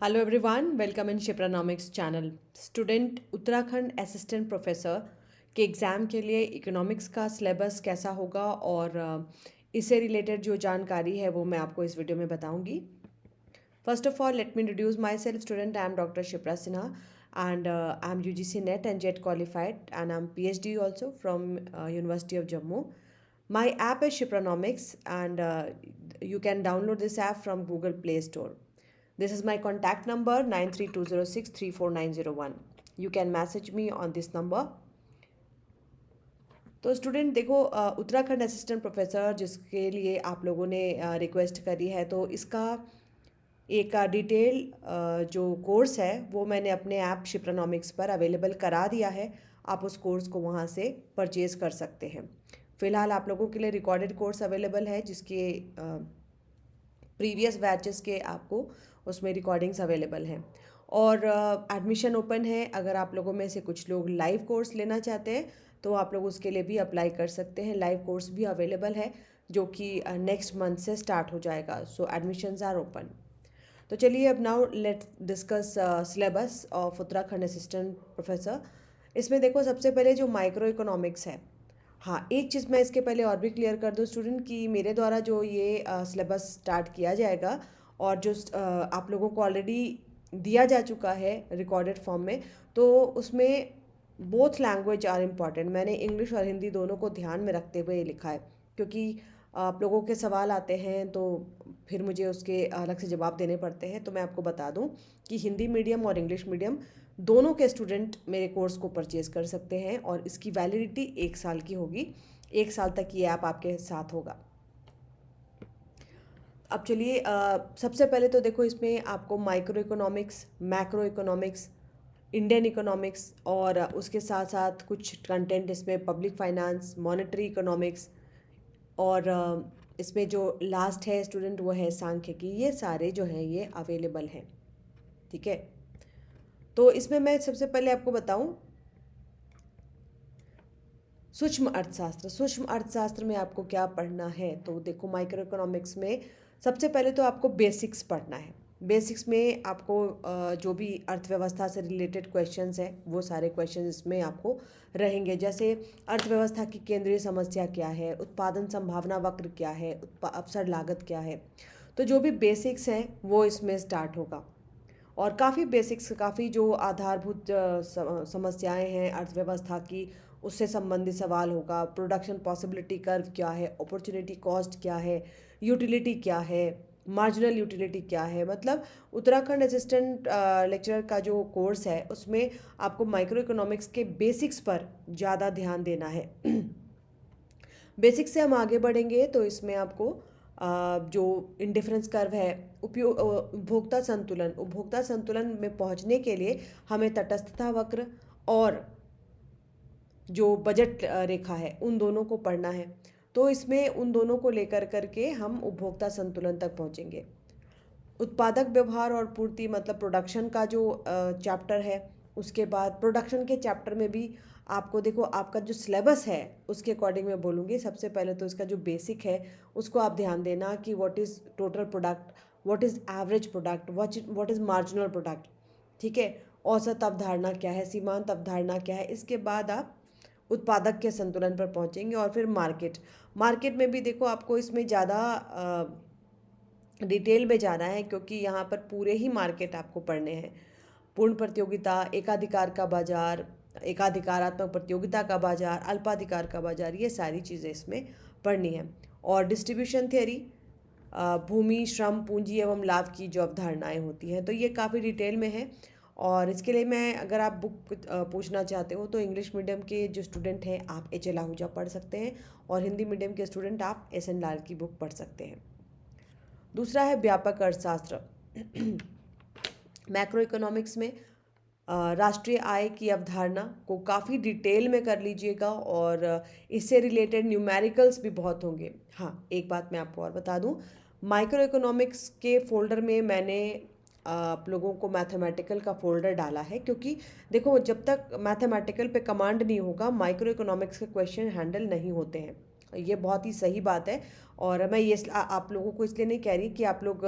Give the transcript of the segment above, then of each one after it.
Hello everyone, welcome in Shipranomics channel. Student Uttarakhand assistant professor के exam के लिए इकोनॉमिक्स का सिलेबस कैसा होगा और इससे रिलेटेड जो जानकारी है वो मैं आपको इस वीडियो में बताऊंगी। First of all let me introduce my self. Student I am doctor Shipra Sinha and I'm UGC NET and JET qualified and I'm PhD also from University of Jammu. My app is Shipranomics and you can download this app from Google Play Store. This is my contact number 9320634901. You can message me on this number. तो student देखो, Uttarakhand assistant professor जिसके लिए आप लोगों ने request करी है, तो इसका एक डिटेल जो कोर्स है वो मैंने अपने ऐप शिप्रानॉमिक्स पर अवेलेबल करा दिया है। आप उस कोर्स को वहाँ से परचेज कर सकते हैं। फ़िलहाल आप लोगों के लिए रिकॉर्डेड कोर्स अवेलेबल है जिसके प्रीवियस बैचेस के आपको उसमें रिकॉर्डिंग्स अवेलेबल हैं और एडमिशन ओपन है। अगर आप लोगों में से कुछ लोग लाइव कोर्स लेना चाहते हैं तो आप लोग उसके लिए भी अप्लाई कर सकते हैं। लाइव कोर्स भी अवेलेबल है जो कि नेक्स्ट मंथ से स्टार्ट हो जाएगा। सो एडमिशन्स आर ओपन। तो चलिए अब now let's discuss syllabus of Uttarakhand assistant professor. इसमें देखो, सबसे पहले जो माइक्रो इकोनॉमिक्स है। हाँ, एक चीज़ मैं इसके पहले और भी क्लियर कर दूँ स्टूडेंट कि मेरे द्वारा जो ये सिलेबस स्टार्ट किया जाएगा और जो आप लोगों को ऑलरेडी दिया जा चुका है रिकॉर्डेड फॉर्म में, तो उसमें बोथ लैंग्वेज आर इम्पॉर्टेंट। मैंने इंग्लिश और हिंदी दोनों को ध्यान में रखते हुए लिखा है क्योंकि आप लोगों के सवाल आते हैं तो फिर मुझे उसके अलग से जवाब देने पड़ते हैं। तो मैं आपको बता दूं कि हिंदी मीडियम और इंग्लिश मीडियम दोनों के स्टूडेंट मेरे कोर्स को परचेज़ कर सकते हैं और इसकी वैलिडिटी 1 साल की होगी। 1 साल तक ये ऐप आपके साथ होगा। अब चलिए, सबसे पहले तो देखो, इसमें आपको micro economics, macro economics, Indian economics और उसके साथ साथ कुछ कंटेंट इसमें पब्लिक फाइनेंस, मॉनेटरी इकोनॉमिक्स और इसमें जो लास्ट है स्टूडेंट वो है सांख्यिकी। ये सारे जो हैं ये अवेलेबल हैं। ठीक है, तो इसमें मैं सबसे पहले आपको बताऊं सूक्ष्म अर्थशास्त्र। सूक्ष्म अर्थशास्त्र में आपको क्या पढ़ना है, तो देखो माइक्रो इकोनॉमिक्स में सबसे पहले तो आपको बेसिक्स पढ़ना है। बेसिक्स में आपको जो भी अर्थव्यवस्था से रिलेटेड क्वेश्चंस हैं वो सारे क्वेश्चंस इसमें आपको रहेंगे। जैसे अर्थव्यवस्था की केंद्रीय समस्या क्या है, उत्पादन संभावना वक्र क्या है, अवसर लागत क्या है। तो जो भी बेसिक्स हैं वो इसमें स्टार्ट होगा और काफ़ी बेसिक्स, काफ़ी जो आधारभूत समस्याएं हैं अर्थव्यवस्था की उससे संबंधित सवाल होगा। प्रोडक्शन पॉसिबिलिटी कर्व क्या है, अपॉर्चुनिटी कॉस्ट क्या है, यूटिलिटी क्या है, मार्जिनल यूटिलिटी क्या है। मतलब उत्तराखंड असिस्टेंट लेक्चरर का जो कोर्स है उसमें आपको माइक्रो इकोनॉमिक्स के बेसिक्स पर ज़्यादा ध्यान देना है। बेसिक्स से हम आगे बढ़ेंगे तो इसमें आपको जो इंडिफरेंस कर्व है, उपभोक्ता संतुलन में पहुंचने के लिए हमें तटस्थता वक्र और जो बजट रेखा है उन दोनों को पढ़ना है। तो इसमें उन दोनों को लेकर करके हम उपभोक्ता संतुलन तक पहुंचेंगे। उत्पादक व्यवहार और पूर्ति, मतलब प्रोडक्शन का जो चैप्टर है, उसके बाद प्रोडक्शन के चैप्टर में भी आपको देखो, आपका जो सिलेबस है उसके अकॉर्डिंग मैं बोलूँगी। सबसे पहले तो इसका जो बेसिक है उसको आप ध्यान देना कि what is total product, what is average product, what is marginal product. ठीक है, औसत अवधारणा क्या है, सीमांत अवधारणा क्या है। इसके बाद आप उत्पादक के संतुलन पर पहुंचेंगे और फिर मार्केट में भी देखो, आपको इसमें ज़्यादा डिटेल में जाना है क्योंकि यहाँ पर पूरे ही मार्केट आपको पढ़ने हैं। पूर्ण प्रतियोगिता, एकाधिकार का बाजार, एकाधिकारात्मक प्रतियोगिता का बाजार, अल्पाधिकार का बाजार, ये सारी चीज़ें इसमें पढ़नी है। और डिस्ट्रीब्यूशन थियरी, भूमि, श्रम, पूंजी एवं लाभ की जो अवधारणाएं होती हैं, तो ये काफ़ी डिटेल में है। और इसके लिए मैं, अगर आप बुक पूछना चाहते हो तो इंग्लिश मीडियम के जो स्टूडेंट हैं आप एच.एल. आहूजा पढ़ सकते हैं और हिंदी मीडियम के स्टूडेंट आप एस.एन. लाल की बुक पढ़ सकते हैं। दूसरा है व्यापक अर्थशास्त्र। मैक्रो इकोनॉमिक्स में राष्ट्रीय आय की अवधारणा को काफ़ी डिटेल में कर लीजिएगा और इससे रिलेटेड न्यूमेरिकल्स भी बहुत होंगे। हाँ, एक बात मैं आपको और बता दूं, माइक्रो इकोनॉमिक्स के फोल्डर में मैंने आप लोगों को मैथमेटिकल का फोल्डर डाला है क्योंकि देखो, जब तक मैथमेटिकल पे कमांड नहीं होगा माइक्रो इकोनॉमिक्स के क्वेश्चन हैंडल नहीं होते हैं। ये बहुत ही सही बात है। और मैं ये आप लोगों को इसलिए नहीं कह रही कि आप लोग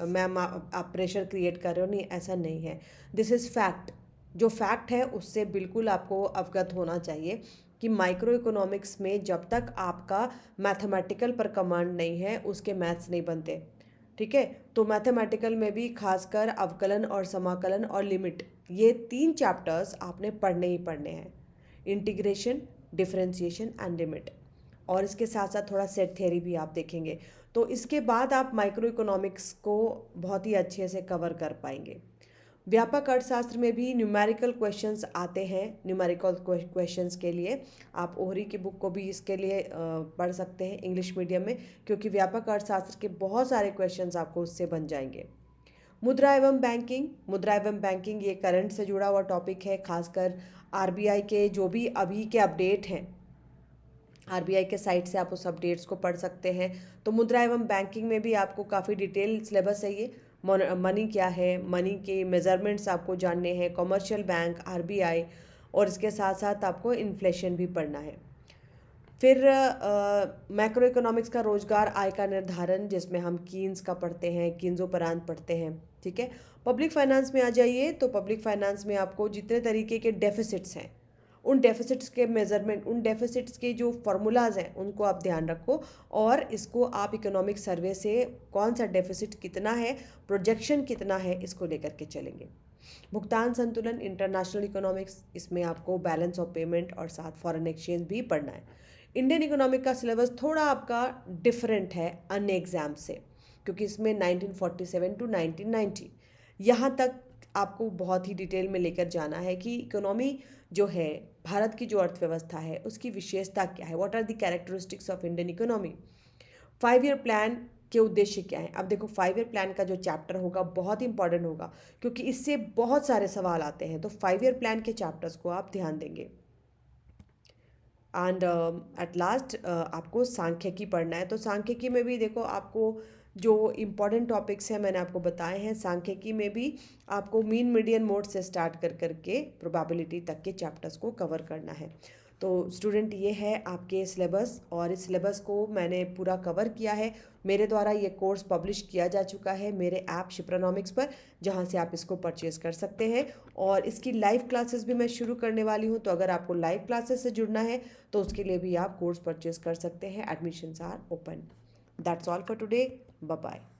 मैम आप प्रेशर क्रिएट कर रहे हो, नहीं ऐसा नहीं है। This is fact. जो फैक्ट है उससे बिल्कुल आपको अवगत होना चाहिए कि माइक्रो इकोनॉमिक्स में जब तक आपका मैथमेटिकल पर कमांड नहीं है उसके मैथ्स नहीं बनते। ठीक है, तो मैथमेटिकल में भी खासकर अवकलन और समाकलन और लिमिट, ये 3 चैप्टर्स आपने पढ़ने ही पढ़ने हैं। इंटीग्रेशन, डिफरेंशिएशन एंड लिमिट, और इसके साथ साथ थोड़ा सेट थ्योरी भी आप देखेंगे। तो इसके बाद आप माइक्रो इकोनॉमिक्स को बहुत ही अच्छे से कवर कर पाएंगे। व्यापक अर्थशास्त्र में भी न्यूमेरिकल क्वेश्चंस आते हैं। न्यूमेरिकल क्वेश्चंस के लिए आप ओहरी की बुक को भी इसके लिए पढ़ सकते हैं इंग्लिश मीडियम में, क्योंकि व्यापक अर्थशास्त्र के बहुत सारे क्वेश्चंस आपको उससे बन जाएंगे। मुद्रा एवं बैंकिंग, मुद्रा एवं बैंकिंग ये करंट से जुड़ा हुआ टॉपिक है। खासकर आरबीआई के जो भी अभी के अपडेट हैं, आरबीआई के साइट से आप उस अपडेट्स को पढ़ सकते हैं। तो मुद्रा एवं बैंकिंग में भी आपको काफ़ी डिटेल सिलेबस है ये। मनी क्या है, मनी के मेजरमेंट्स आपको जानने हैं, कमर्शियल बैंक, आरबीआई, और इसके साथ साथ आपको इन्फ्लेशन भी पढ़ना है। फिर मैक्रो इकोनॉमिक्स का रोजगार आय का निर्धारण, जिसमें हम कीन्स का पढ़ते हैं, कीन्स उपरांत पढ़ते हैं। ठीक है, पब्लिक फाइनेंस में आ जाइए तो पब्लिक फाइनेंस में आपको जितने तरीके के डेफिसिट्स हैं, उन डेफिसिट्स के मेजरमेंट, उन डेफिसिट्स के जो फॉर्मूलाज हैं उनको आप ध्यान रखो, और इसको आप इकोनॉमिक सर्वे से कौन सा डेफिसिट कितना है, प्रोजेक्शन कितना है, इसको लेकर के चलेंगे। भुगतान संतुलन, इंटरनेशनल इकोनॉमिक्स, इसमें आपको बैलेंस ऑफ पेमेंट और साथ फॉरेन एक्सचेंज भी पढ़ना है। इंडियन इकोनॉमिक का सिलेबस थोड़ा आपका डिफरेंट है अन्य एग्जाम से, क्योंकि इसमें 1947 टू 1990 यहाँ तक आपको बहुत ही डिटेल में लेकर जाना है कि इकोनॉमी जो है, भारत की जो अर्थव्यवस्था है उसकी विशेषता क्या है, what are the characteristics of Indian economy. 5 year plan के उद्देश्य क्या है। अब देखो 5 ईयर प्लान का जो चैप्टर होगा बहुत इंपॉर्टेंट होगा, क्योंकि इससे बहुत सारे सवाल आते हैं। तो 5 ईयर प्लान के चैप्टर्स को आप ध्यान देंगे। एंड एट लास्ट आपको सांख्यिकी पढ़ना है। तो सांख्यिकी में भी देखो आपको जो इम्पॉर्टेंट टॉपिक्स हैं मैंने आपको बताए हैं। सांख्यिकी में भी आपको मीन मीडियन मोड से स्टार्ट कर करके प्रोबेबिलिटी तक के चैप्टर्स को कवर करना है। तो स्टूडेंट ये है आपके सिलेबस, और इस सिलेबस को मैंने पूरा कवर किया है। मेरे द्वारा ये कोर्स पब्लिश किया जा चुका है मेरे ऐप शिप्रानॉमिक्स पर, जहाँ से आप इसको परचेज़ कर सकते हैं। और इसकी लाइव क्लासेस भी मैं शुरू करने वाली हूँ, तो अगर आपको लाइव क्लासेस से जुड़ना है तो उसके लिए भी आप कोर्स परचेज़ कर सकते हैं। Admissions are open. That's all for today. Bye bye.